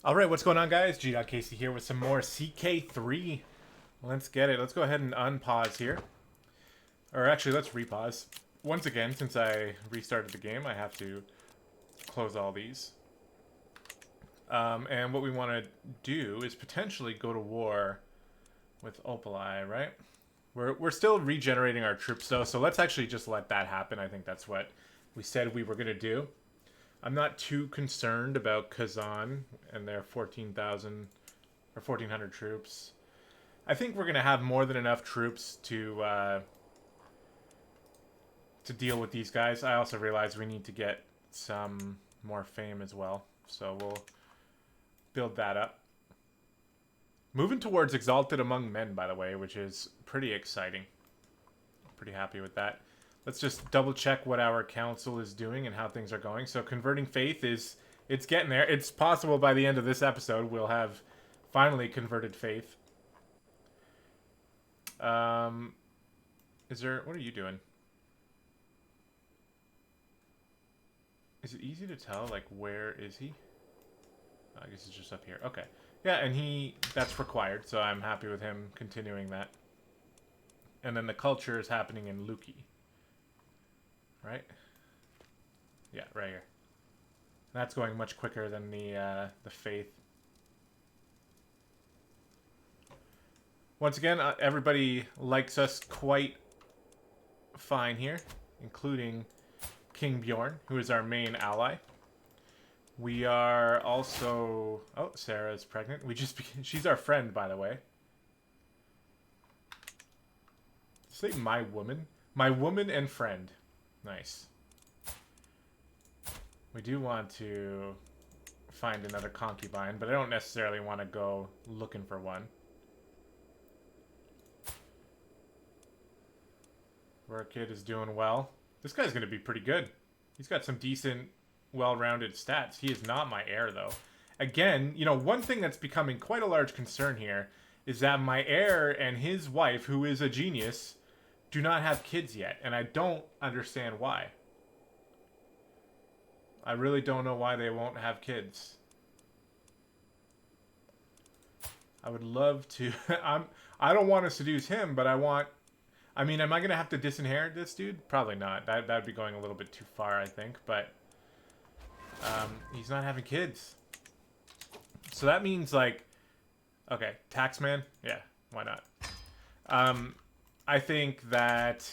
All right, what's going on, guys? gdoggcasey here with some more CK3. Let's get it. Let's go ahead and unpause here. Or actually, let's repause. Once again, since I restarted the game, I have to close all these. And what we want to do is potentially go to war with Opali, right? We're still regenerating our troops, though, so let's actually just let that happen. I think that's what we said we were going to do. I'm not too concerned about Kazan and their 14,000 or 1,400 troops. I think we're going to have more than enough troops to deal with these guys. I also realize we need to get some more fame as well, so we'll build that up. Moving towards Exalted Among Men, by the way, which is pretty exciting. Pretty happy with that. Let's just double check what our council is doing and how things are going. So converting faith it's getting there. It's possible by the end of this episode we'll have finally converted faith. Is there, what are you doing? Is it easy to tell, like, where is he? I guess it's just up here. Okay. Yeah, and that's required, so I'm happy with him continuing that. And then the culture is happening in Luki. Right? Yeah, right here. That's going much quicker than the faith. Once again, everybody likes us quite fine here, including King Bjorn, who is our main ally. We are also... Oh, Sarah is pregnant. She's our friend, by the way. Say my woman. My woman and friend. Nice. We do want to find another concubine, but I don't necessarily want to go looking for one. Rurikid is doing well. This guy's going to be pretty good. He's got some decent, well-rounded stats. He is not my heir, though. Again, you know, one thing that's becoming quite a large concern here is that my heir and his wife, who is a genius, do not have kids yet, and I don't understand why. I really don't know why they won't have kids. I would love to... I don't want to seduce him, but I want... I mean, am I going to have to disinherit this dude? Probably not. That'd be going a little bit too far, I think, but... he's not having kids. So that means, like... Okay, Taxman? Yeah, why not? I think that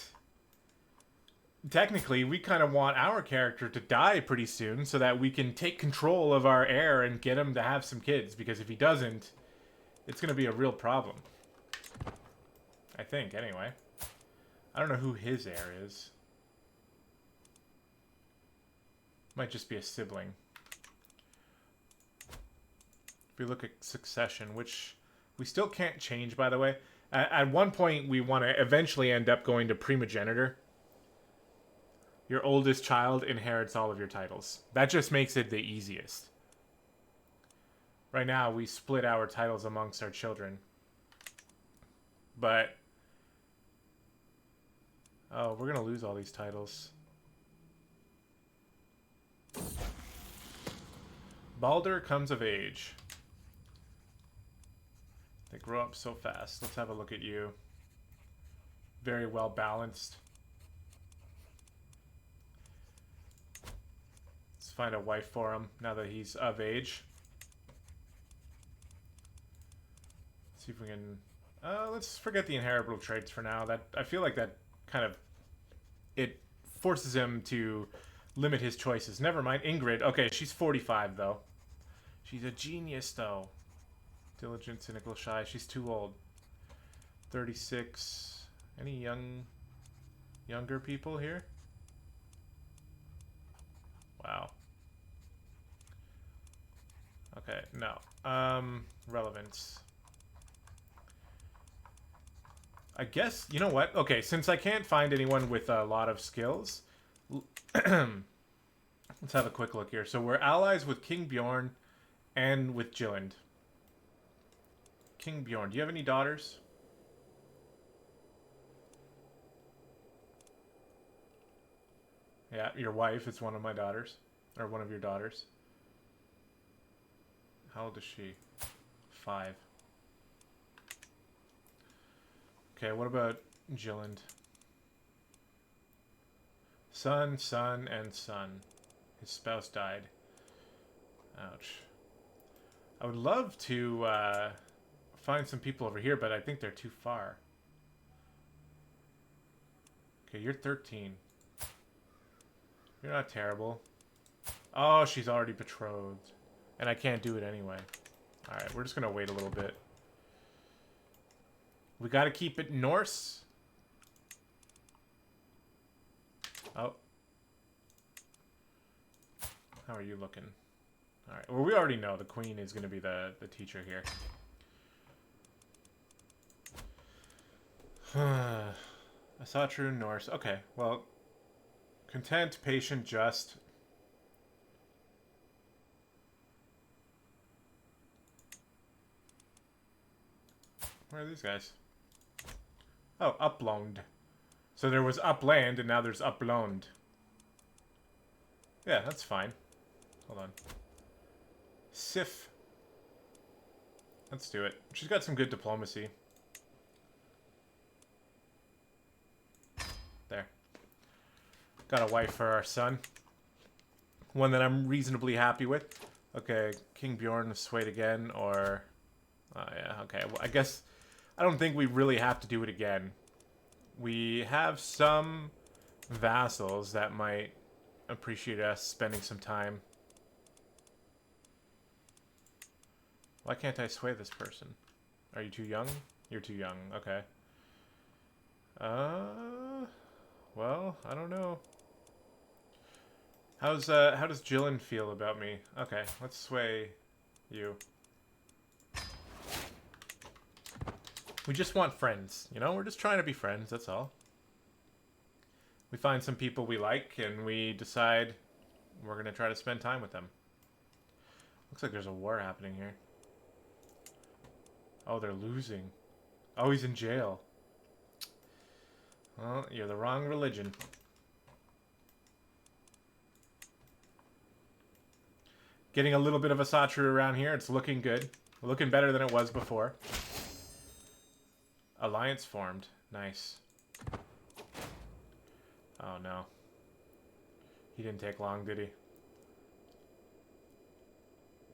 technically we kind of want our character to die pretty soon so that we can take control of our heir and get him to have some kids, because if he doesn't, it's going to be a real problem. I think, anyway. I don't know who his heir is. Might just be a sibling. If we look at succession, which we still can't change, by the way. At one point, we want to eventually end up going to primogenitor. Your oldest child inherits all of your titles. That just makes it the easiest. Right now, we split our titles amongst our children. But... Oh, we're going to lose all these titles. Balder comes of age. They grow up so fast. Let's have a look at you. Very well balanced. Let's find a wife for him now that he's of age. Let's see if we can... let's forget the inheritable traits for now. I feel like that kind of... It forces him to limit his choices. Never mind. Ingrid. Okay, she's 45, though. She's a genius, though. Diligent, cynical, shy. She's too old. 36. Any younger people here? Wow. Okay, no. Relevance. I guess, you know what? Okay, since I can't find anyone with a lot of skills, let's have a quick look here. So we're allies with King Bjorn and with Jilland. King Bjorn, do you have any daughters? Yeah, your wife is one of my daughters. Or one of your daughters. How old is she? 5. Okay, what about Jilland? Son, son, and son. His spouse died. Ouch. I would love to find some people over here, but I think they're too far. Okay, you're 13. You're not terrible. Oh, she's already betrothed. And I can't do it anyway. Alright, we're just going to wait a little bit. We got to keep it Norse. Oh. How are you looking? Alright, well, we already know the queen is going to be the teacher here. Asatru, Norse. Okay, well, content, patient, just. Where are these guys? Oh, uploaned. So there was upland, and now there's uploaned. Yeah, that's fine. Hold on. Sif. Let's do it. She's got some good diplomacy. There. Got a wife for our son. One that I'm reasonably happy with. Okay, King Bjorn swayed again, or... Oh, yeah, okay. Well, I guess... I don't think we really have to do it again. We have some vassals that might appreciate us spending some time. Why can't I sway this person? Are you too young? You're too young. Okay. Well, I don't know. How does Jillian feel about me? Okay, let's sway you. We just want friends, you know? We're just trying to be friends, that's all. We find some people we like, and we decide we're going to try to spend time with them. Looks like there's a war happening here. Oh, they're losing. Oh, he's in jail. Well, you're the wrong religion. Getting a little bit of a Asatru around here. It's looking good. Looking better than it was before. Alliance formed. Nice. Oh, no. He didn't take long, did he?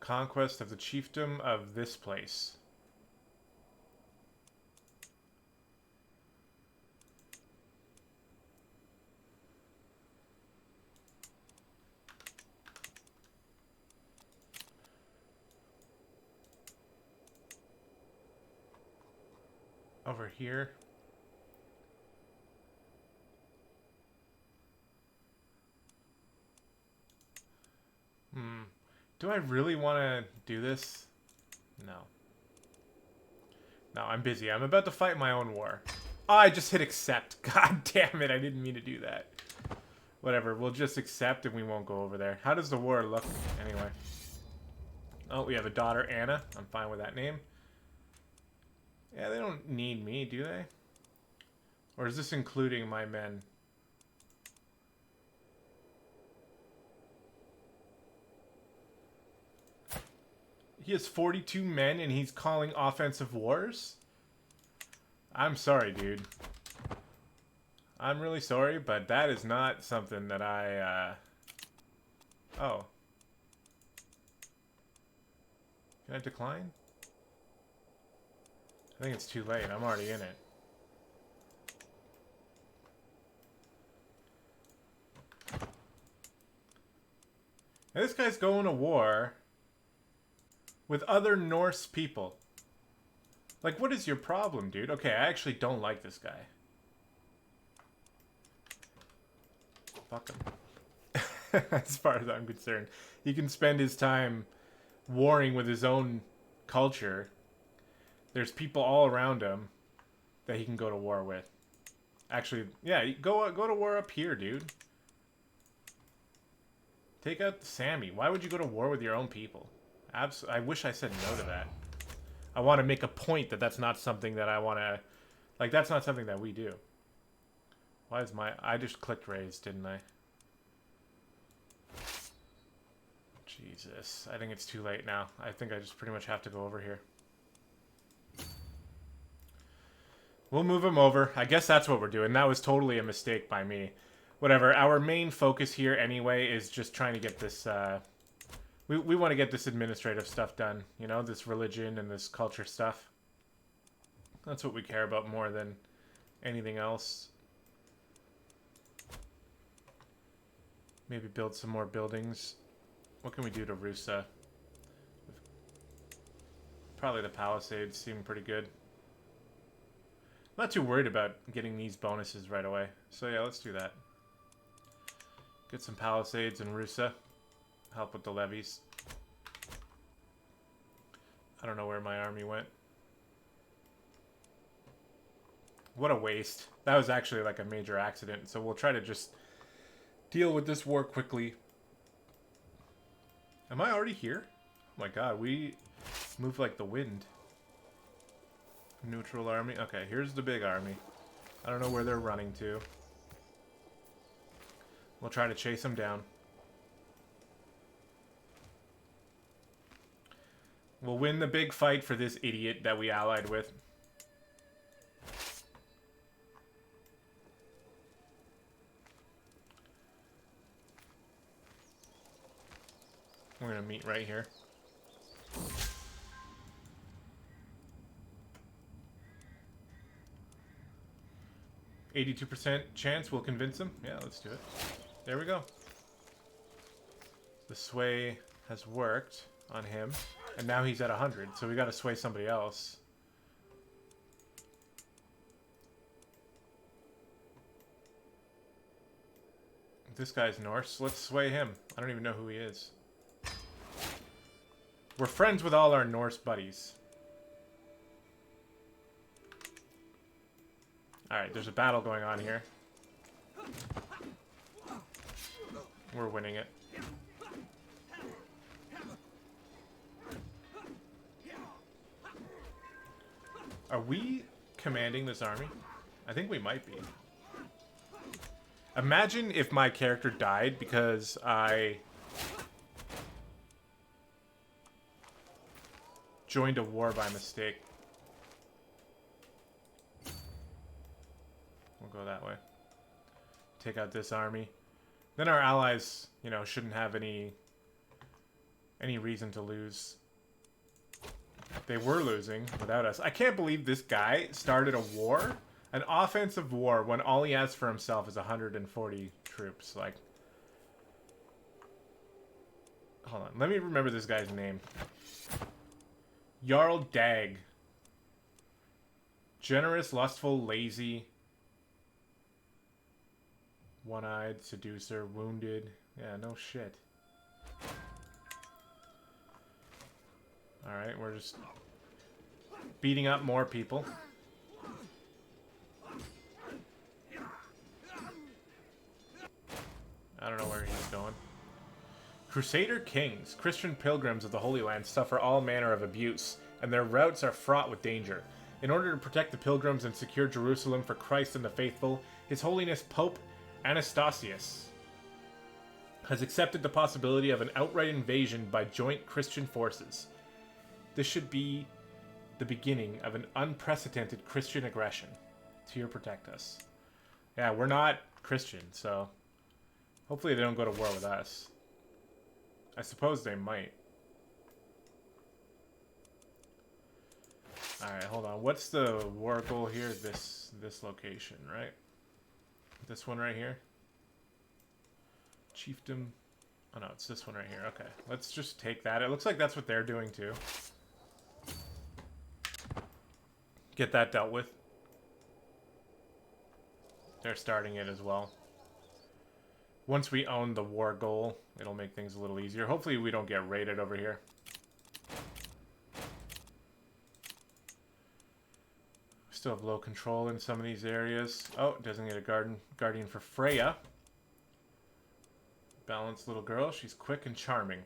Conquest of the chiefdom of this place. Over here. Do I really want to do this? No. No, I'm busy. I'm about to fight my own war. Oh, I just hit accept. God damn it, I didn't mean to do that. Whatever, we'll just accept and we won't go over there. How does the war look anyway? Oh, we have a daughter, Anna. I'm fine with that name. Yeah, they don't need me, do they? Or is this including my men? He has 42 men and he's calling offensive wars? I'm sorry, dude. I'm really sorry, but that is not something that I, Oh. Can I decline? I think it's too late. I'm already in it. Now this guy's going to war with other Norse people. Like, what is your problem, dude? Okay, I actually don't like this guy. Fuck him. As far as I'm concerned. He can spend his time warring with his own culture. There's people all around him that he can go to war with. Actually, yeah, go to war up here, dude. Take out Sammy. Why would you go to war with your own people? I wish I said no to that. I want to make a point that that's not something that I want to... Like, that's not something that we do. Why is my... I just clicked raise, didn't I? Jeez. Jesus. I think it's too late now. I think I just pretty much have to go over here. We'll move him over. I guess that's what we're doing. That was totally a mistake by me. Whatever. Our main focus here anyway is just trying to get this... We want to get this administrative stuff done. You know, this religion and this culture stuff. That's what we care about more than anything else. Maybe build some more buildings. What can we do to Rusa? Probably the Palisades seem pretty good. I'm not too worried about getting these bonuses right away. So yeah, let's do that. Get some Palisades and Rusa. Help with the levies. I don't know where my army went. What a waste. That was actually like a major accident. So we'll try to just deal with this war quickly. Am I already here? Oh my god, we move like the wind. Neutral army. Okay, here's the big army. I don't know where they're running to. We'll try to chase them down. We'll win the big fight for this idiot that we allied with. We're gonna meet right here. %82 chance we'll convince him. Yeah, let's do it. There we go. The sway has worked on him. And now he's at 100, so we gotta sway somebody else. This guy's Norse. Let's sway him. I don't even know who he is. We're friends with all our Norse buddies. Alright, there's a battle going on here. We're winning it. Are we commanding this army? I think we might be. Imagine if my character died because I joined a war by mistake. We'll go that way. Take out this army. Then our allies, you know, shouldn't have any reason to lose. They were losing without us. I can't believe this guy started a war, an offensive war, when all he has for himself is 140 troops. Like, hold on. Let me remember this guy's name. Jarl Dag. Generous, lustful, lazy. One-eyed, seducer, wounded. Yeah, no shit. Alright, we're just beating up more people. I don't know where he's going. Crusader kings, Christian pilgrims of the Holy Land, suffer all manner of abuse, and their routes are fraught with danger. In order to protect the pilgrims and secure Jerusalem for Christ and the faithful, His Holiness Pope Anastasius has accepted the possibility of an outright invasion by joint Christian forces. This should be the beginning of an unprecedented Christian aggression to protect us. Yeah, we're not Christian, so hopefully they don't go to war with us. I suppose they might. Alright, hold on. What's the war goal here? This location, right? This one right here? Chiefdom. Oh no, it's this one right here. Okay, let's just take that. It looks like that's what they're doing too. Get that dealt with. They're starting it as well. Once we own the war goal, it'll make things a little easier. Hopefully we don't get raided over here. Still have low control in some of these areas. Oh, doesn't get a guardian for Freya. Balanced little girl. She's quick and charming.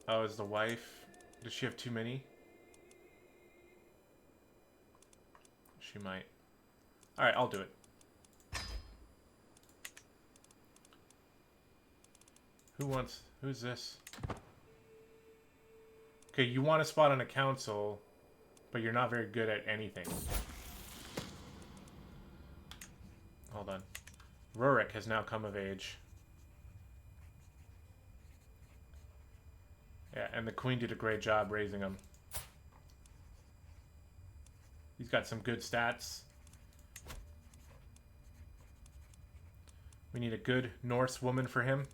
Oh, is the wife... Does she have too many? She might. Alright, I'll do it. Who's this? Okay, you want a spot on a council, but you're not very good at anything. Hold on. Rurik has now come of age. Yeah, and the queen did a great job raising him. He's got some good stats. We need a good Norse woman for him.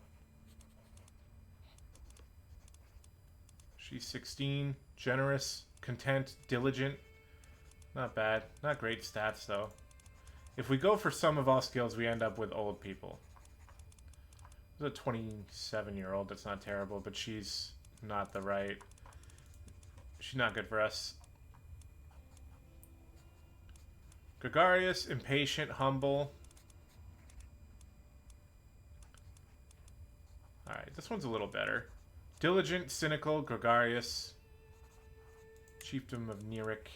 She's 16, generous, content, diligent. Not bad. Not great stats, though. If we go for sum of all skills, we end up with old people. There's a 27-year-old. That's not terrible, but she's not the right... She's not good for us. Gregarious, impatient, humble. Alright, this one's a little better. Diligent, cynical, gregarious. Chiefdom of Rurik.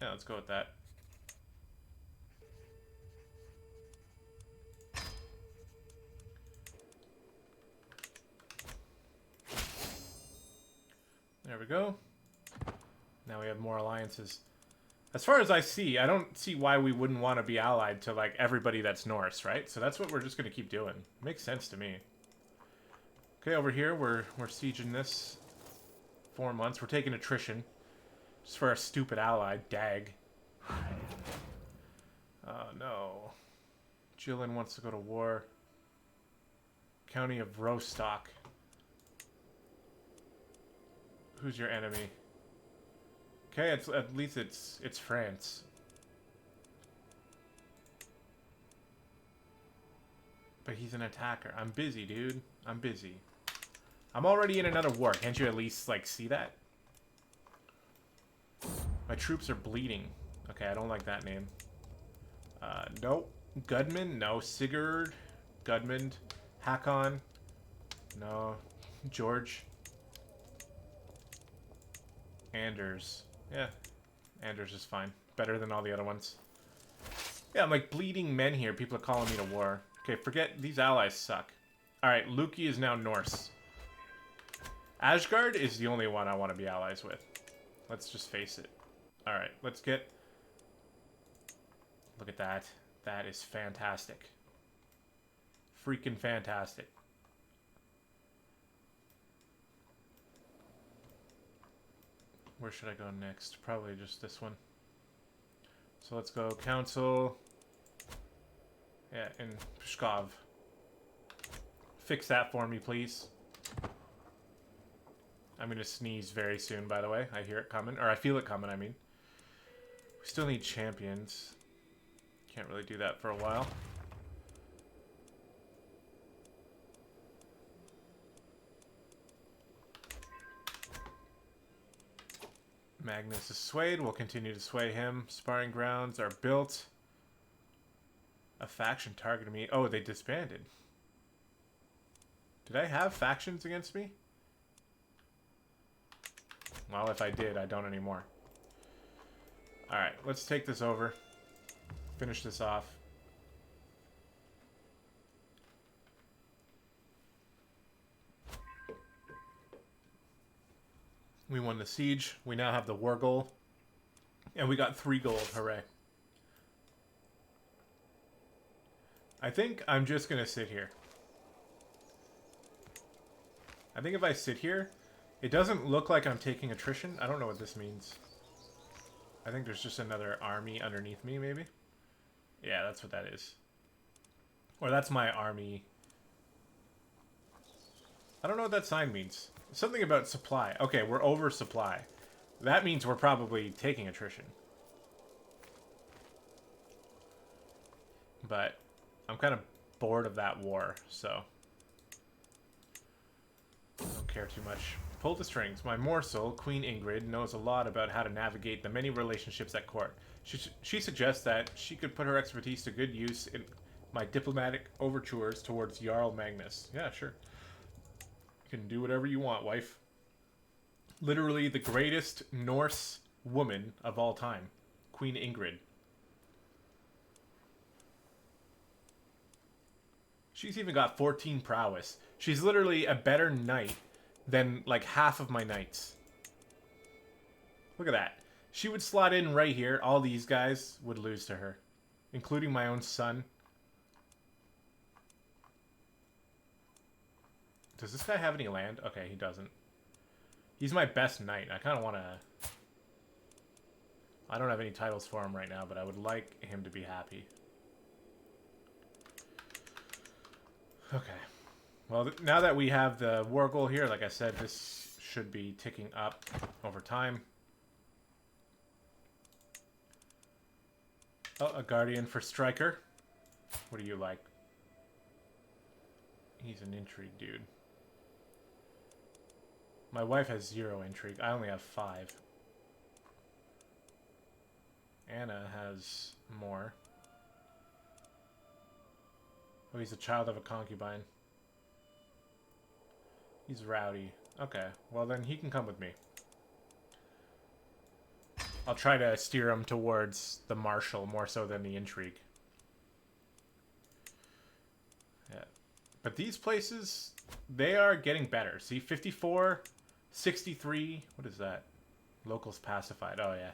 Yeah, let's go with that. There we go. Now we have more alliances. As far as I see, I don't see why we wouldn't want to be allied to, like, everybody that's Norse, right? So that's what we're just going to keep doing. Makes sense to me. Okay, over here, we're sieging this. 4 months. We're taking attrition. Just for our stupid ally, Dag. Oh, no. Jilin wants to go to war. County of Rostock. Who's your enemy? Okay, at least it's France. But he's an attacker. I'm busy, dude. I'm busy. I'm already in another war. Can't you at least, like, see that? My troops are bleeding. Okay, I don't like that name. Nope. Gudmund? No. Sigurd? Gudmund? Hakon? No. George? Anders. Yeah. Anders is fine. Better than all the other ones. Yeah, I'm like bleeding men here. People are calling me to war. Okay, forget. These allies suck. Alright, Luki is now Norse. Asgard is the only one I want to be allies with. Let's just face it. Alright, let's get... Look at that. That is fantastic. Freaking fantastic. Where should I go next? Probably just this one. So let's go council. Yeah, in Pskov. Fix that for me, please. I'm gonna sneeze very soon, by the way. I hear it coming. Or I feel it coming, I mean. We still need champions. Can't really do that for a while. Magnus is swayed. We'll continue to sway him. Sparring grounds are built. A faction targeted me. Oh, they disbanded. Did I have factions against me? Well, if I did, I don't anymore. Alright, let's take this over. Finish this off. We won the siege. We now have the war goal. And we got 3 gold. Hooray. I think I'm just going to sit here. I think if I sit here, it doesn't look like I'm taking attrition. I don't know what this means. I think there's just another army underneath me, maybe. Yeah, that's what that is. Or that's my army. I don't know what that sign means. Something about supply. Okay, we're over supply. That means we're probably taking attrition. But I'm kind of bored of that war, so I don't care too much. Pull the strings. My morsel, Queen Ingrid, knows a lot about how to navigate the many relationships at court. She suggests that she could put her expertise to good use in my diplomatic overtures towards Jarl Magnus. Yeah, sure. You can do whatever you want, wife. Literally the greatest Norse woman of all time. Queen Ingrid. She's even got 14 prowess. She's literally a better knight than like half of my knights. Look at that. She would slot in right here. All these guys would lose to her, including my own son. Does this guy have any land? Okay, he doesn't. He's my best knight. I kind of want to... I don't have any titles for him right now, but I would like him to be happy. Okay. Well, now that we have the war goal here, like I said, this should be ticking up over time. Oh, a guardian for striker. What do you like? He's an intrigue dude. My wife has 0 intrigue. I only have 5. Anna has more. Oh, he's a child of a concubine. He's rowdy. Okay, well then he can come with me. I'll try to steer him towards the martial more so than the intrigue. Yeah. But these places, they are getting better. See, 54, 63. What is that? Locals pacified. Oh, yeah.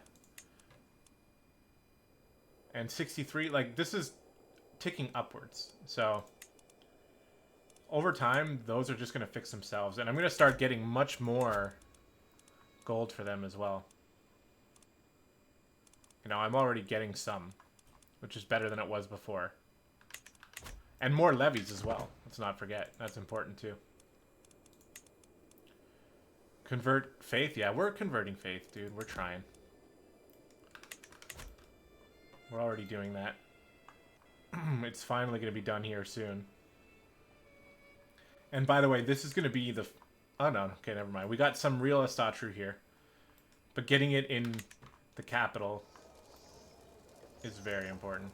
And 63, like, this is ticking upwards. So, over time, those are just going to fix themselves. And I'm going to start getting much more gold for them as well. You know, I'm already getting some, which is better than it was before. And more levies as well. Let's not forget. That's important too. Convert faith? Yeah, we're converting faith, dude. We're trying. We're already doing that. It's finally going to be done here soon. And by the way, this is going to be the... Oh, no. Okay, never mind. We got some real Estatru here. But getting it in the capital is very important.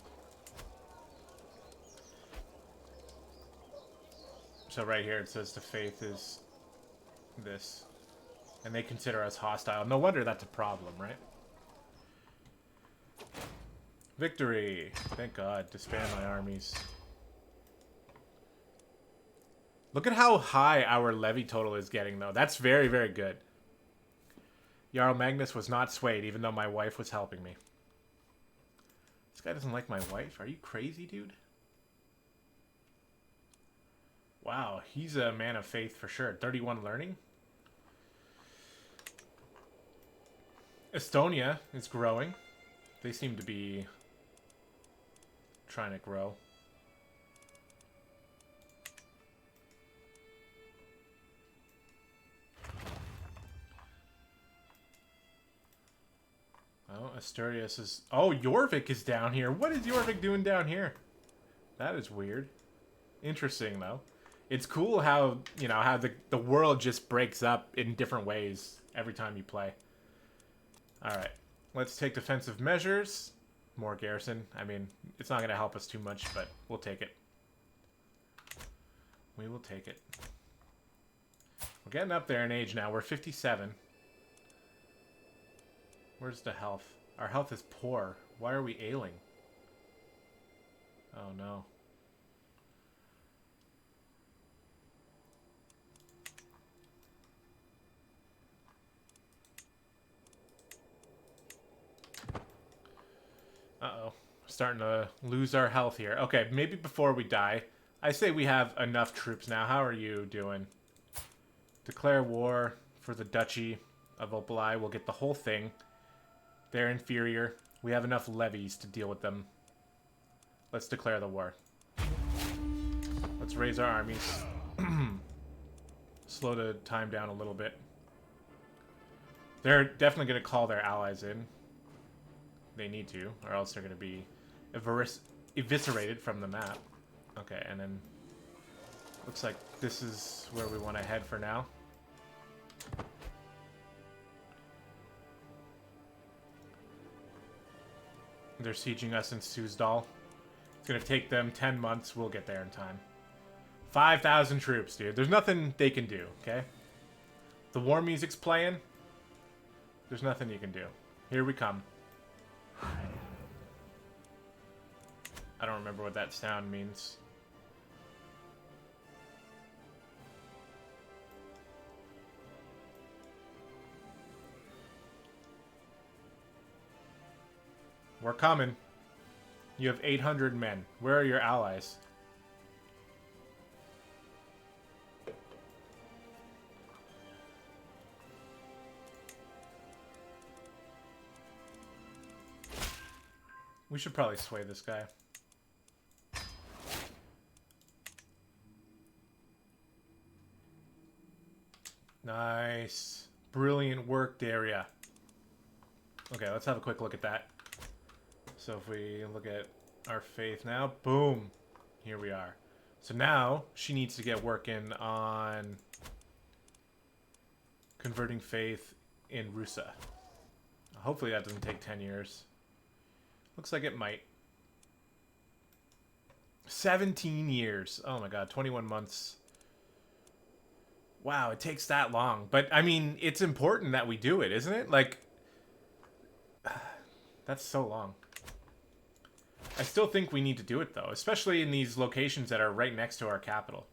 So right here it says the faith is this. And they consider us hostile. No wonder that's a problem, right? Victory! Thank God. Disband my armies. Look at how high our levy total is getting, though. That's very, very good. Jarl Magnus was not swayed, even though my wife was helping me. This guy doesn't like my wife? Are you crazy, dude? Wow, he's a man of faith for sure. 31 learning. Estonia is growing. They seem to be trying to grow. Oh, Asturias is... Oh, Jorvik is down here. What is Jorvik doing down here? That is weird. Interesting, though. It's cool how, you know, how the world just breaks up in different ways every time you play. Alright. Let's take defensive measures. More garrison. I mean, it's not going to help us too much, but we'll take it. We will take it. We're getting up there in age now. We're 57. Where's the health? Our health is poor. Why are we ailing? Oh, no. Uh-oh. Starting to lose our health here. Okay, maybe before we die. I say we have enough troops now. How are you doing? Declare war for the Duchy of Opalai. We'll get the whole thing. They're inferior. We have enough levies to deal with them. Let's declare the war. Let's raise our armies. Slow the time down a little bit. They're definitely going to call their allies in. They need to, or else they're going to be eviscerated from the map. Okay, and then looks like this is where we want to head for now. They're sieging us in Suzdal. It's going to take them 10 months. We'll get there in time. 5,000 troops, dude. There's nothing they can do, okay? The war music's playing. There's nothing you can do. Here we come. I don't remember what that sound means. We're coming. You have 800 men. Where are your allies? We should probably sway this guy. Nice. Brilliant work, Daria. Okay, let's have a quick look at that. So if we look at our faith now, boom. Here we are. So now she needs to get working on converting faith in Rusa. Hopefully that doesn't take 10 years. Looks like it might. 17 years. Oh my god, 21 months. Wow, it takes that long. But, I mean, it's important that we do it, isn't it? Like, that's so long. I still think we need to do it, though. Especially in these locations that are right next to our capital.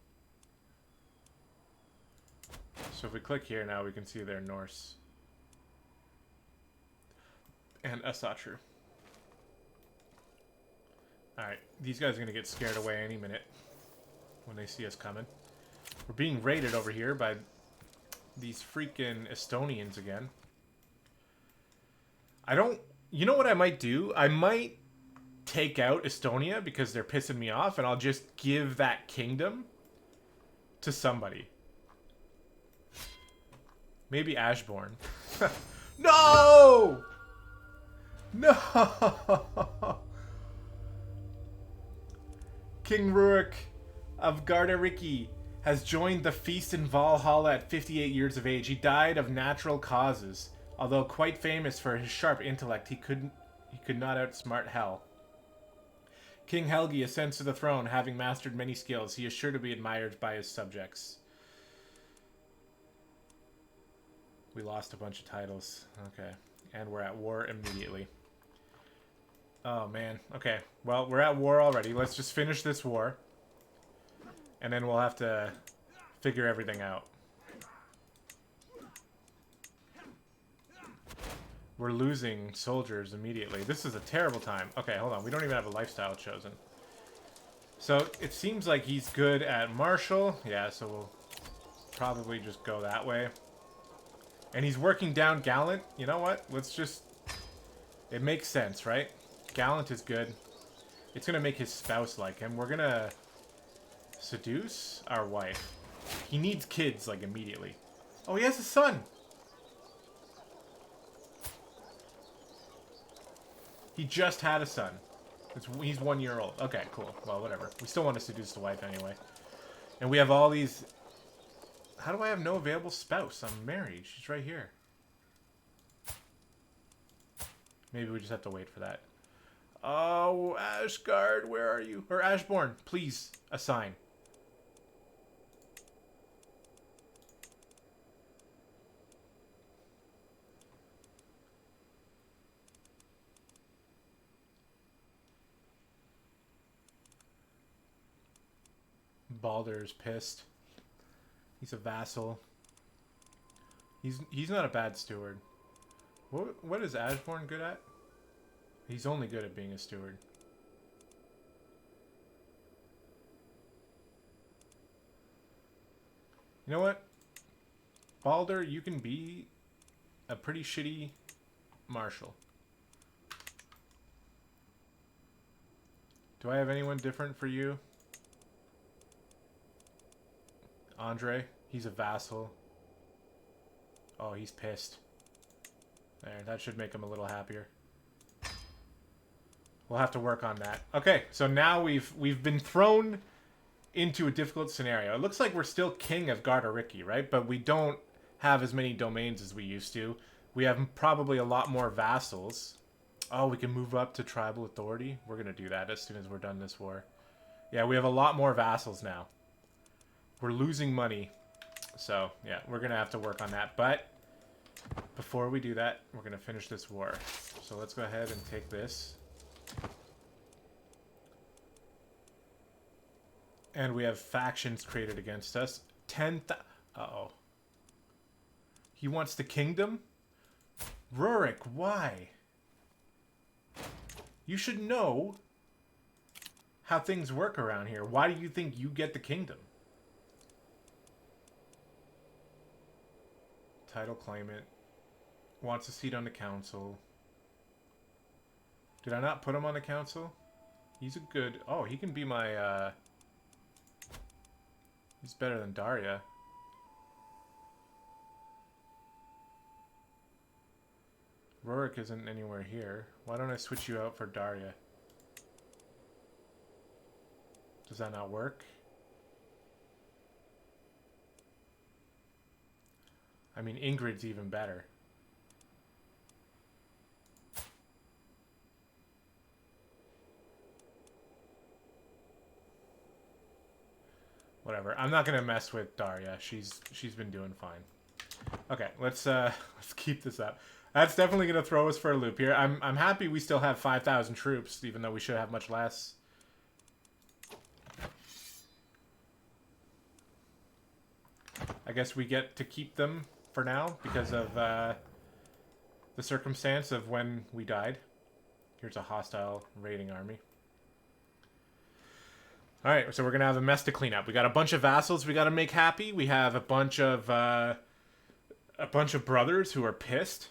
So if we click here now, we can see their Norse. And Asatru. Alright, these guys are going to get scared away any minute when they see us coming. We're being raided over here by these freaking Estonians again. I don't... You know what I might do? I might take out Estonia because they're pissing me off, and I'll just give that kingdom to somebody. Maybe Ashbourne. No! No! King Rurik of Gardariki has joined the feast in Valhalla at 58 years of age. He died of natural causes. Although quite famous for his sharp intellect, he could not outsmart hell. King Helgi ascends to the throne, having mastered many skills. He is sure to be admired by his subjects. We lost a bunch of titles. Okay. And we're at war immediately. Oh, man. Okay. Well, we're at war already. Let's just finish this war. And then we'll have to figure everything out. We're losing soldiers immediately. This is a terrible time. Okay, hold on. We don't even have a lifestyle chosen. So, it seems like he's good at martial. Yeah, so we'll probably just go that way. And he's working down Gallant. You know what? Let's just... It makes sense, right? Gallant is good. It's going to make his spouse like him. We're going to seduce our wife. He needs kids, like, immediately. Oh, he has a son! He just had a son. He's 1 year old. Okay, cool. Well, whatever. We still want to seduce the wife anyway. And we have all these... How do I have no available spouse? I'm married. She's right here. Maybe we just have to wait for that. Oh, Ashgard, where are you? Or Ashbourne, please assign. Baldur's pissed. He's a vassal. He's not a bad steward. What is Ashbourne good at? He's only good at being a steward. You know what? Baldur, you can be a pretty shitty marshal. Do I have anyone different for you? Andre, he's a vassal. Oh, he's pissed. There, that should make him a little happier. We'll have to work on that. Okay, so now we've been thrown into a difficult scenario. It looks like we're still king of Gardariki, right? But we don't have as many domains as we used to. We have probably a lot more vassals. Oh, we can move up to tribal authority. We're going to do that as soon as we're done this war. Yeah, we have a lot more vassals now. We're losing money. So, yeah, we're going to have to work on that. But before we do that, we're going to finish this war. So let's go ahead and take this. And we have factions created against us. 10,000... Uh-oh. He wants the kingdom? Rurik, why? You should know how things work around here. Why do you think you get the kingdom? Title claimant. Wants a seat on the council. Did I not put him on the council? He's a good... Oh, he can be my... He's better than Daria. Rurik isn't anywhere here. Why don't I switch you out for Daria? Does that not work? I mean, Ingrid's even better. Whatever. I'm not gonna mess with Daria. She's been doing fine. Okay, let's keep this up. That's definitely gonna throw us for a loop here. I'm happy we still have 5,000 troops, even though we should have much less. I guess we get to keep them for now because of the circumstance of when we died. Here's a hostile raiding army. Alright, so we're going to have a mess to clean up. We got a bunch of vassals we got to make happy. We have a bunch of brothers who are pissed.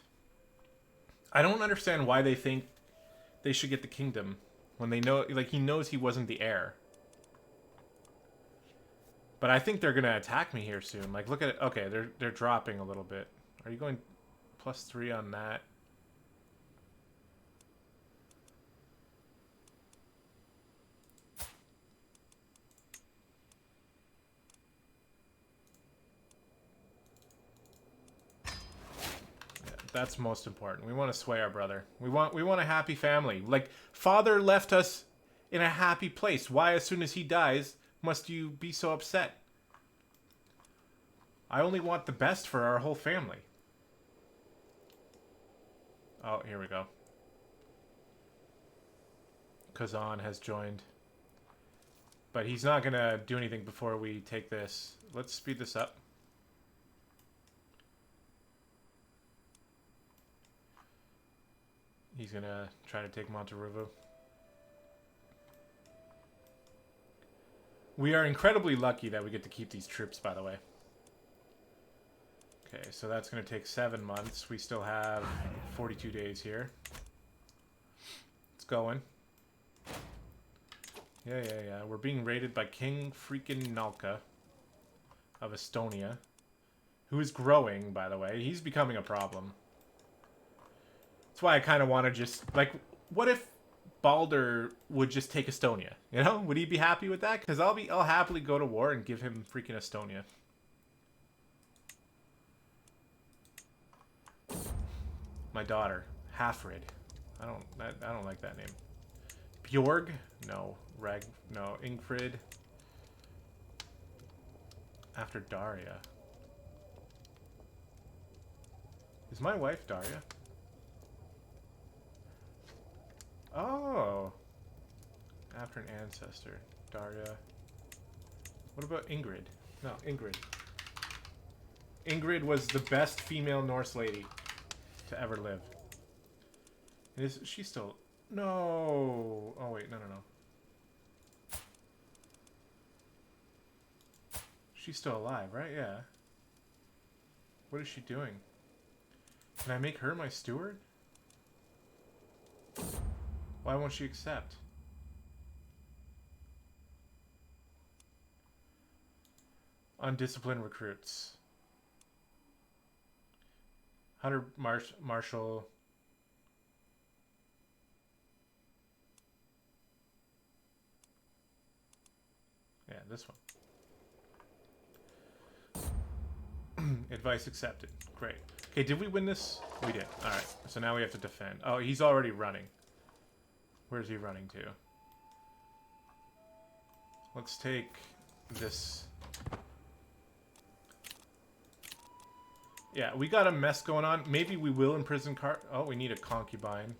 I don't understand why they think they should get the kingdom when they know, like, he knows he wasn't the heir. But I think they're going to attack me here soon. Like, look at it. Okay, they're dropping a little bit. Are you going +3 on that? That's most important. We want to sway our brother. We want a happy family. Like, father left us in a happy place. Why, as soon as he dies, must you be so upset? I only want the best for our whole family. Oh, here we go. Kazan has joined. But he's not going to do anything before we take this. Let's speed this up. He's going to try to take Monteruvo. We are incredibly lucky that we get to keep these troops, by the way. Okay, so that's going to take 7 months. We still have 42 days here. It's going. Yeah. We're being raided by King freaking Nalka of Estonia, who is growing, by the way. He's becoming a problem. That's why I kind of want to just, like, what if Balder would just take Estonia? You know, would he be happy with that? Because I'll happily go to war and give him freaking Estonia. My daughter, Hafrid. I don't like that name. Bjorg? No. No. Ingrid. After Daria. Is my wife Daria? Oh. After an ancestor. Daria. What about Ingrid? No, Ingrid. Ingrid was the best female Norse lady to ever live. Is she still... No. Oh, wait. No. She's still alive, right? Yeah. What is she doing? Can I make her my steward? Why won't she accept? Undisciplined recruits. Hunter Marshall. Yeah, this one. Advice accepted. Great. Okay, did we win this? We did. Alright, so now we have to defend. Oh, he's already running. Where's he running to? Let's take this. Yeah, we got a mess going on. Maybe we will imprison Oh, we need a concubine.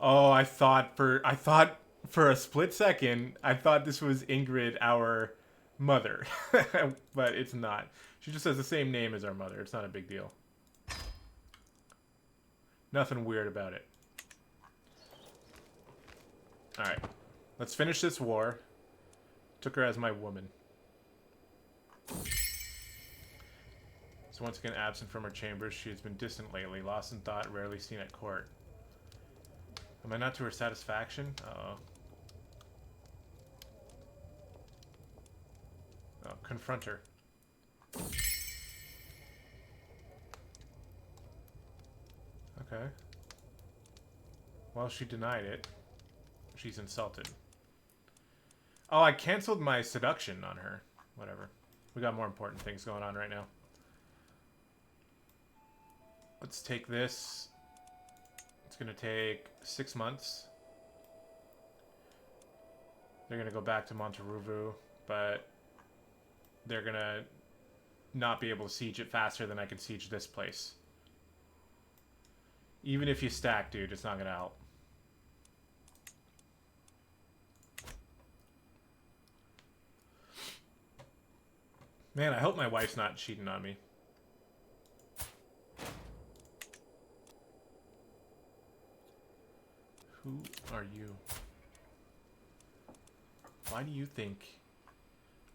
Oh, I thought for a split second, I thought this was Ingrid, our mother. But it's not. She just has the same name as our mother. It's not a big deal. Nothing weird about it. Alright. Let's finish this war. Took her as my woman. So once again, absent from her chambers, she has been distant lately, lost in thought, rarely seen at court. Am I not to her satisfaction? Uh-oh. Oh, confront her. Okay. Well, she denied it. She's insulted. Oh, I canceled my seduction on her. Whatever. We got more important things going on right now. Let's take this. It's going to take 6 months. They're going to go back to Monteruvu, but they're going to not be able to siege it faster than I can siege this place. Even if you stack, dude, it's not going to help. Man, I hope my wife's not cheating on me. Who are you? Why do you think...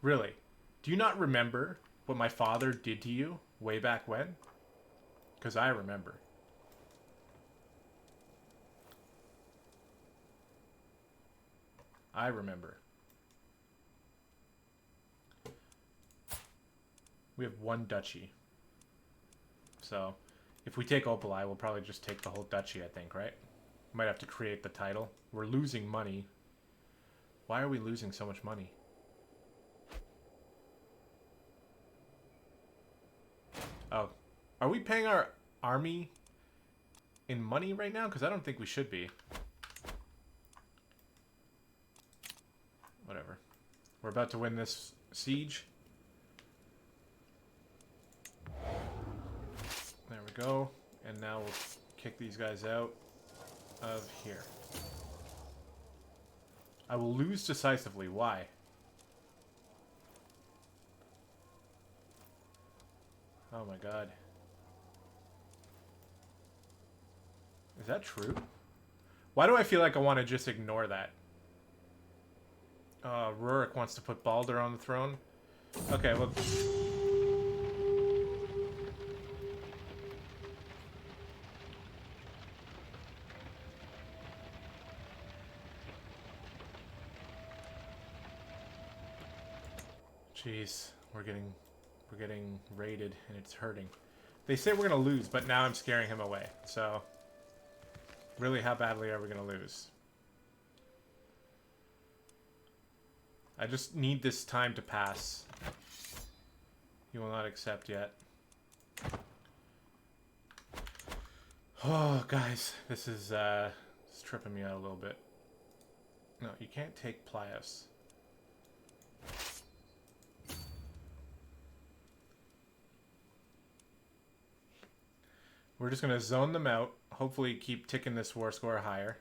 Really? Do you not remember what my father did to you way back when? Because I remember. I remember. We have one duchy. So, if we take Opalai, we'll probably just take the whole duchy, I think, right? Might have to create the title. We're losing money. Why are we losing so much money? Oh. Are we paying our army in money right now? Because I don't think we should be. Whatever. We're about to win this siege. There we go. And now we'll kick these guys out of here. I will lose decisively. Why? Oh my god. Is that true? Why do I feel like I want to just ignore that? Rurik wants to put Baldur on the throne. Okay, well... Jeez, we're getting raided and it's hurting. They say we're gonna lose, but now I'm scaring him away. So, really, how badly are we gonna lose? I just need this time to pass. He will not accept yet. Oh, guys, this is it's tripping me out a little bit. No, you can't take Plios. We're just going to zone them out. Hopefully keep ticking this war score higher.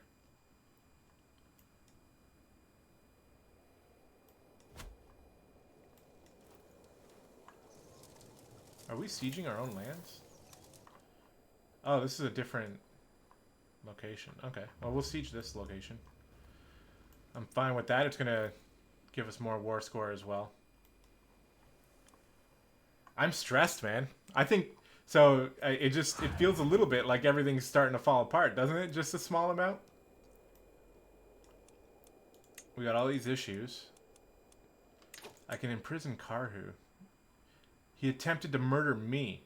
Are we sieging our own lands? Oh, this is a different location. Okay. Well, we'll siege this location. I'm fine with that. It's going to give us more war score as well. I'm stressed, man. I think... So, it feels a little bit like everything's starting to fall apart, doesn't it? Just a small amount? We got all these issues. I can imprison Karhu. He attempted to murder me.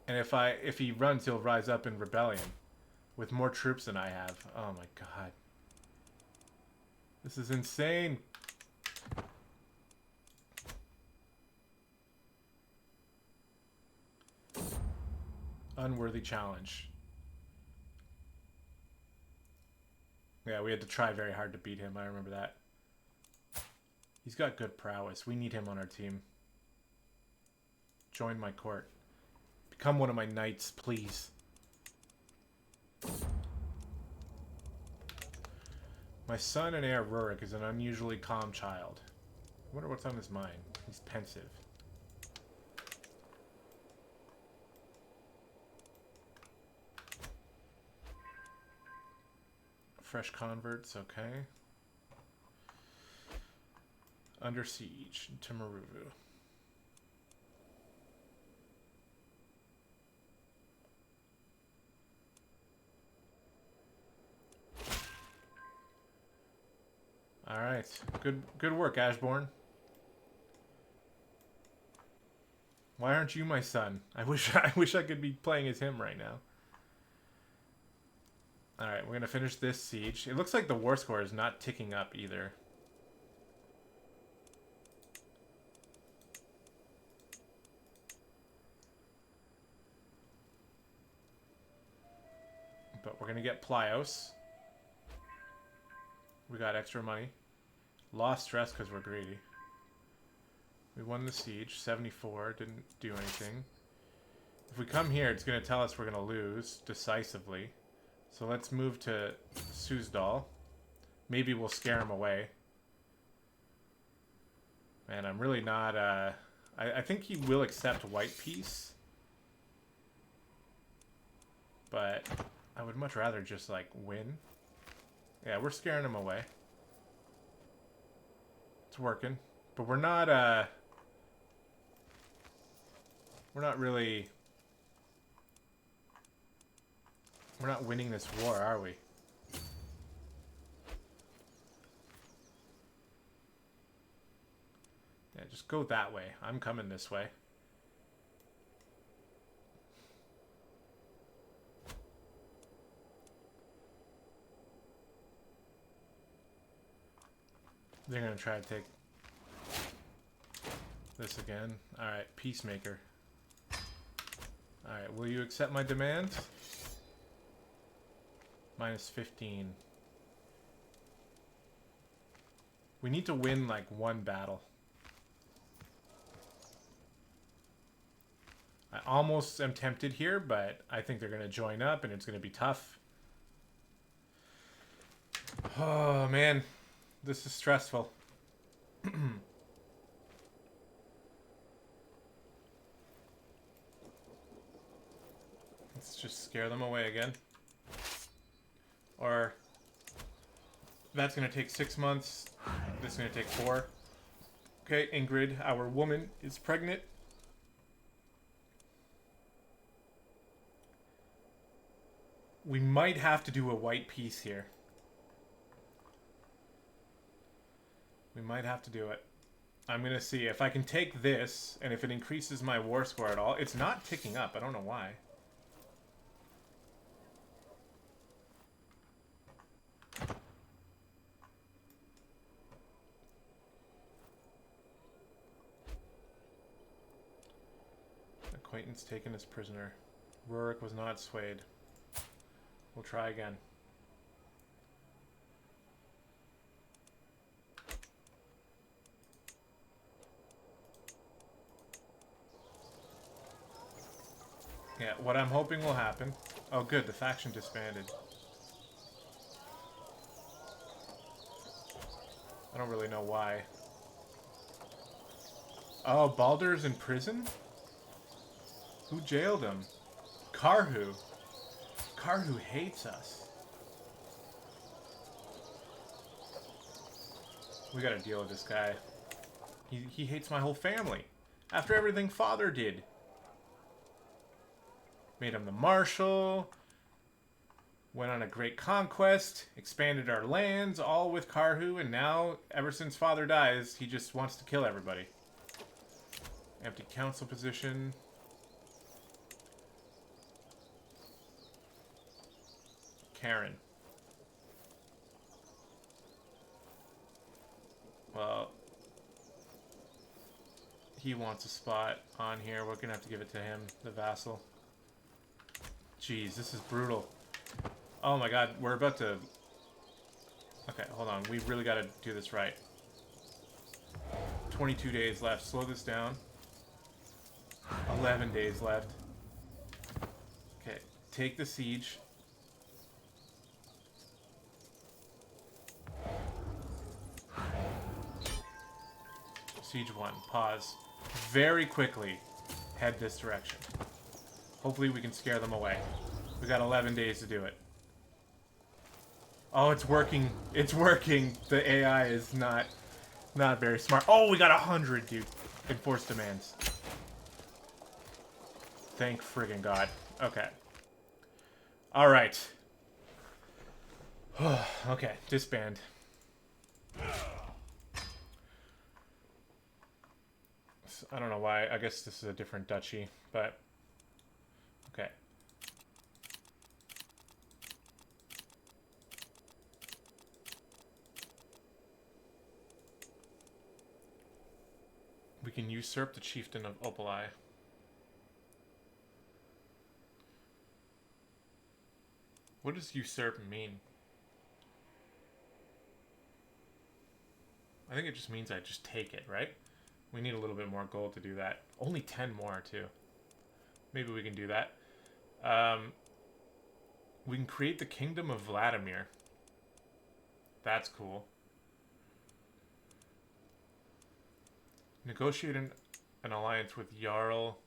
And if he runs, he'll rise up in rebellion. With more troops than I have. Oh my god. This is insane. Unworthy challenge. Yeah, we had to try very hard to beat him. I remember that. He's got good prowess. We need him on our team. Join my court. Become one of my knights, please. My son and heir Rurik is an unusually calm child. I wonder what's on his mind. He's pensive. Fresh converts, okay. Under siege, Timuruvu. All right, good work, Ashbourne. Why aren't you my son? I wish I could be playing as him right now. All right, we're gonna finish this siege. It looks like the war score is not ticking up either. But we're gonna get Plios. We got extra money. Lost stress because we're greedy. We won the siege. 74. Didn't do anything. If we come here, it's going to tell us we're going to lose decisively. So let's move to Suzdal. Maybe we'll scare him away. Man, I'm really not... I think he will accept white peace. But I would much rather just, like, win. Yeah, we're scaring him away. It's working. But we're not really... We're not winning this war, are we? Yeah, just go that way. I'm coming this way. They're going to try to take this again. Alright, Peacemaker. Alright, will you accept my demand? Minus 15. We need to win, like, one battle. I almost am tempted here, but I think they're going to join up, and it's going to be tough. Oh, man. This is stressful. Let's just scare them away again. Or that's going to take 6 months. This is going to take 4. Okay, Ingrid, our woman, is pregnant. We might have to do a white peace here. We might have to do it. I'm going to see if I can take this, and if it increases my war score at all. It's not ticking up. I don't know why. Acquaintance taken as prisoner. Rurik was not swayed. We'll try again. Yeah, what I'm hoping will happen... Oh, good, the faction disbanded. I don't really know why. Oh, Baldur's in prison? Who jailed him? Karhu. Karhu hates us. We gotta deal with this guy. He hates my whole family. After everything Father did. Made him the Marshal. Went on a great conquest. Expanded our lands, all with Karhu. And now, ever since Father dies, he just wants to kill everybody. Empty council position. Karen. Well, he wants a spot on here. We're gonna have to give it to him, the vassal. Jeez, this is brutal. Oh my god, we're about to... Okay, hold on. We really gotta do this right. 22 days left. Slow this down. 11 days left. Okay, take the siege. Siege 1. Pause. Very quickly head this direction. Hopefully we can scare them away. We got 11 days to do it. Oh, it's working. It's working. The AI is not very smart. Oh, we got 100, dude. Enforced demands. Thank friggin' God. Okay. Alright. Okay, disband. I don't know why. I guess this is a different duchy, but... Okay. We can usurp the chieftain of Opalai. What does usurp mean? I think it just means I just take it, right? We need a little bit more gold to do that. Only 10 more, too. Maybe we can do that. We can create the Kingdom of Vladimir. That's cool. Negotiate an alliance with Jarl.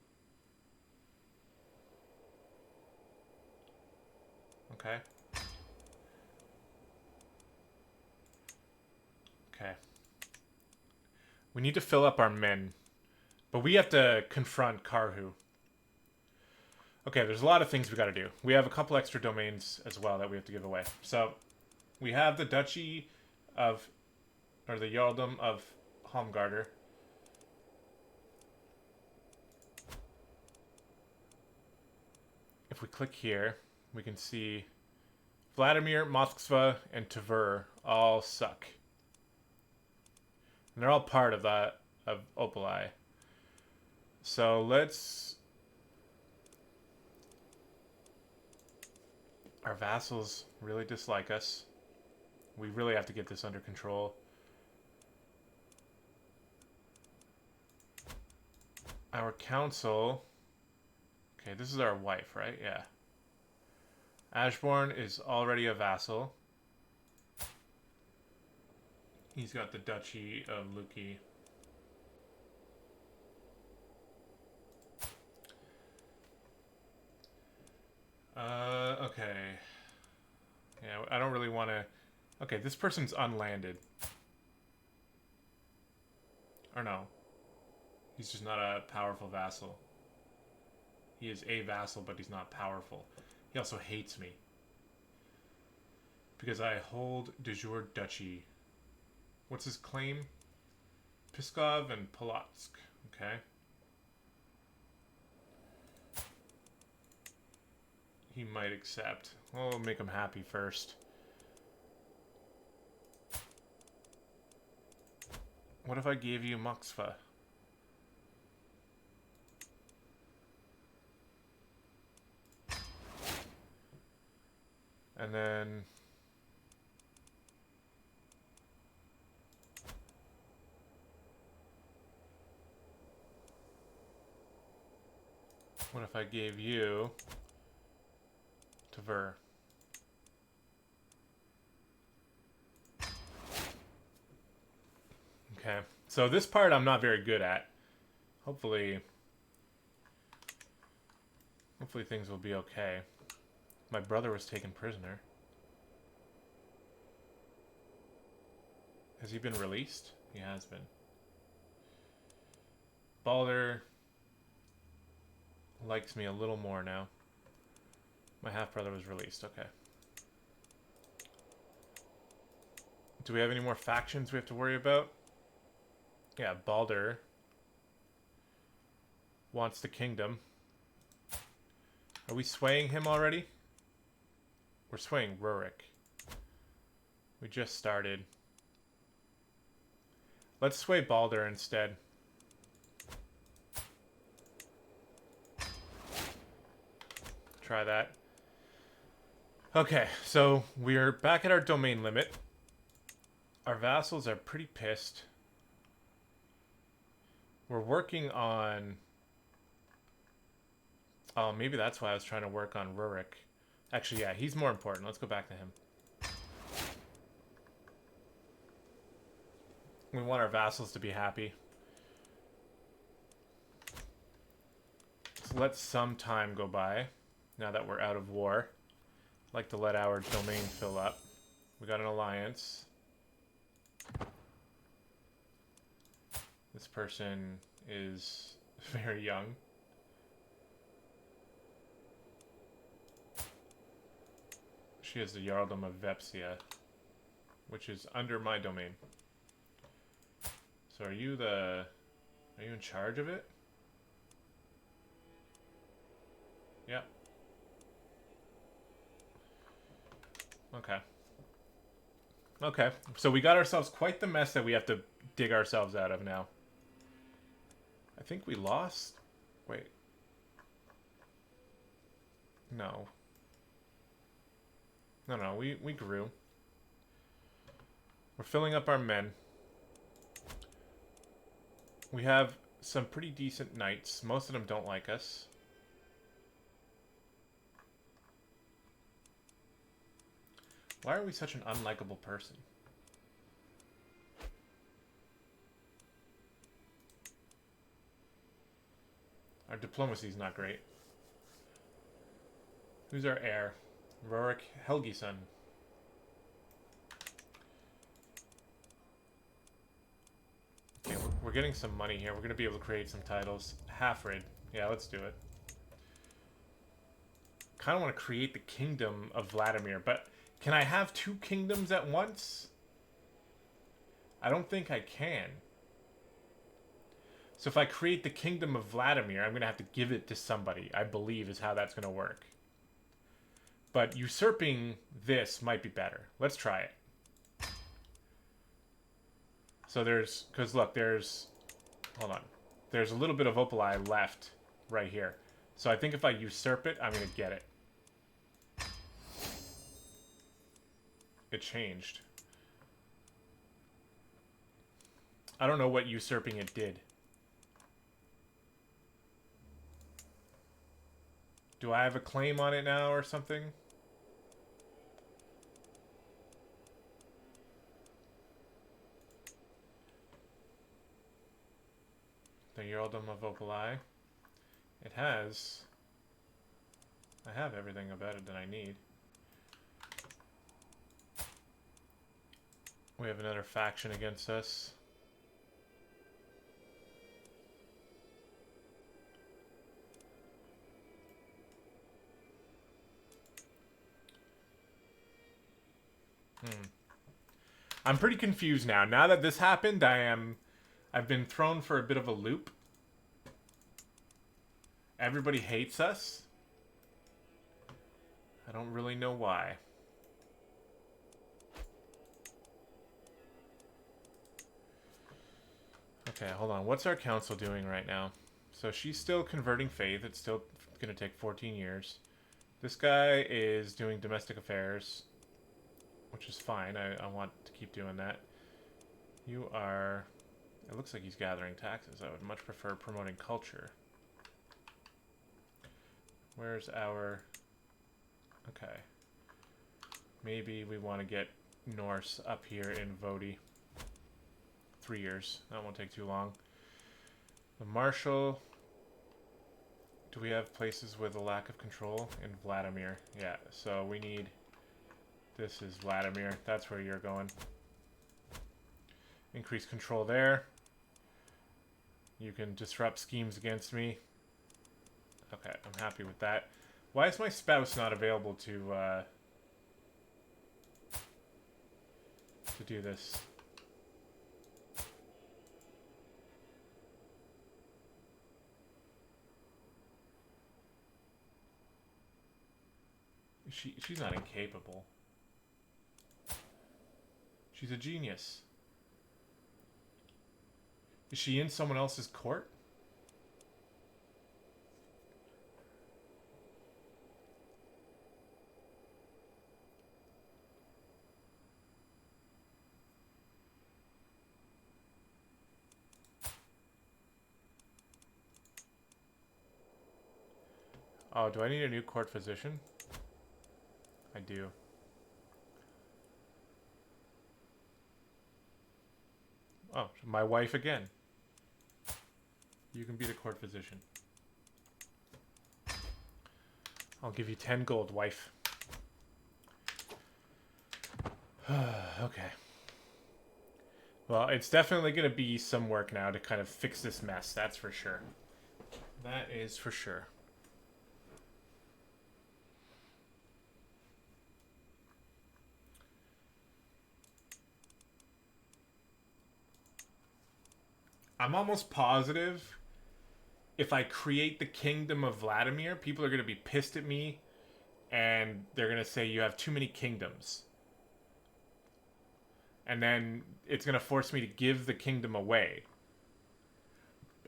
Okay. Okay. We need to fill up our men. But we have to confront Karhu. Okay, there's a lot of things we gotta do. We have a couple extra domains as well that we have to give away. So, we have the Duchy of... or the Jarldom of Homgarder. If we click here, we can see Vladimir, Moskva, and Tver all suck. And they're all part of that, of Opalai. So let's... Our vassals really dislike us. We really have to get this under control. Our council... Okay, this is our wife, right? Yeah. Ashbourne is already a vassal. He's got the Duchy of Luki. Okay. Yeah, I don't really want to... Okay, this person's unlanded. Or no. He's just not a powerful vassal. He is a vassal, but he's not powerful. He also hates me. Because I hold de jure duchy. What's his claim? Pskov and Polotsk. Okay. He might accept. We'll make him happy first. What if I gave you Moskva? And then... What if I gave you... Tver? Okay. So this part I'm not very good at. Hopefully things will be okay. My brother was taken prisoner. Has he been released? He has been. Balder likes me a little more now. My half-brother was released. Okay. Do we have any more factions we have to worry about? Yeah, Balder wants the kingdom. Are we swaying him already? We're swaying Rurik. We just started. Let's sway Balder instead. Try that. Okay, so we're back at our domain limit. Our vassals are pretty pissed. We're working on... Oh, maybe that's why I was trying to work on Rurik. Actually, yeah, he's more important. Let's go back to him. We want our vassals to be happy. So let some time go by, now that we're out of war. I'd like to let our domain fill up. We got an alliance. This person is very young. She has the Jarldom of Vepsia, which is under my domain. So are you in charge of it? Yeah. Okay. Okay, so we got ourselves quite the mess that we have to dig ourselves out of now. I think we lost. Wait. No. No, we grew. We're filling up our men. We have some pretty decent knights. Most of them don't like us. Why are we such an unlikable person? Our diplomacy is not great. Who's our heir? Rurik Helgison. Okay, we're getting some money here. We're going to be able to create some titles. Halfrid. Yeah, let's do it. Kind of want to create the Kingdom of Vladimir, but can I have 2 kingdoms at once? I don't think I can. So if I create the Kingdom of Vladimir, I'm going to have to give it to somebody, I believe is how that's going to work. But usurping this might be better. Let's try it. So there's... Because look, there's... Hold on. There's a little bit of Opali left right here. So I think if I usurp it, I'm going to get it. It changed. I don't know what usurping it did. Do I have a claim on it now or something? The Jarldom of Opali. It has... I have everything about it that I need. We have another faction against us. I'm pretty confused now. Now that this happened, I've been thrown for a bit of a loop. Everybody hates us. I don't really know why. Okay, hold on. What's our council doing right now? So she's still converting faith. It's still going to take 14 years. This guy is doing domestic affairs, which is fine. I want to keep doing that. You are... It looks like he's gathering taxes. I would much prefer promoting culture. Where's our... Okay. Maybe we want to get Norse up here in Vodi. 3 years. That won't take too long. The Marshal... Do we have places with a lack of control? In Vladimir. Yeah, so we need... This is Vladimir. That's where you're going. Increase control there. You can disrupt schemes against me. Okay, I'm happy with that. Why is my spouse not available to do this? She's not incapable. She's a genius. Is she in someone else's court? Oh, do I need a new court physician? I do. Oh, my wife again. You can be the court physician. I'll give you 10 gold, wife. Okay. Well, it's definitely going to be some work now to kind of fix this mess. That's for sure. That is for sure. I'm almost positive if I create the Kingdom of Vladimir, people are going to be pissed at me and they're going to say you have too many kingdoms. And then it's going to force me to give the kingdom away.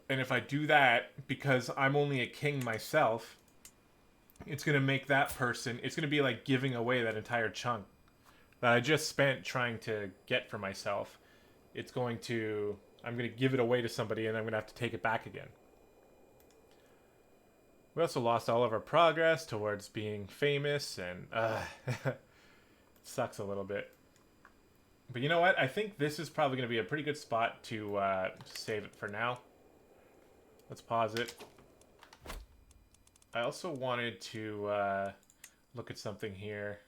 And if I do that, because I'm only a king myself, it's going to make that person, it's going to be like giving away that entire chunk that I just spent trying to get for myself. It's going to, I'm going to give it away to somebody and I'm going to have to take it back again. We also lost all of our progress towards being famous, and it sucks a little bit. But you know what? I think this is probably going to be a pretty good spot to save it for now. Let's pause it. I also wanted to look at something here.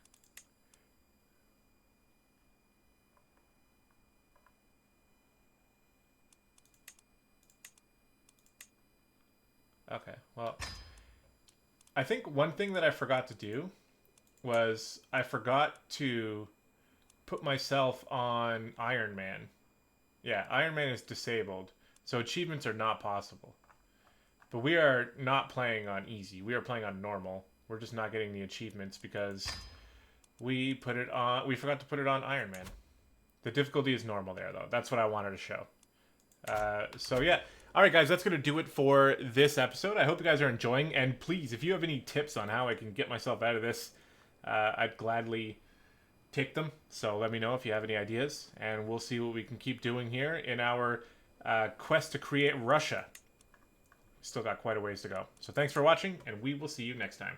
Okay, well, I think one thing that I forgot to do was I forgot to put myself on Iron Man. Yeah, Iron Man is disabled, so achievements are not possible. But we are not playing on easy. We are playing on normal. We're just not getting the achievements because we put it on. We forgot to put it on Iron Man. The difficulty is normal there, though. That's what I wanted to show. So yeah. All right, guys, that's going to do it for this episode. I hope you guys are enjoying. And please, if you have any tips on how I can get myself out of this, I'd gladly take them. So let me know if you have any ideas. And we'll see what we can keep doing here in our quest to create Russia. Still got quite a ways to go. So thanks for watching, and we will see you next time.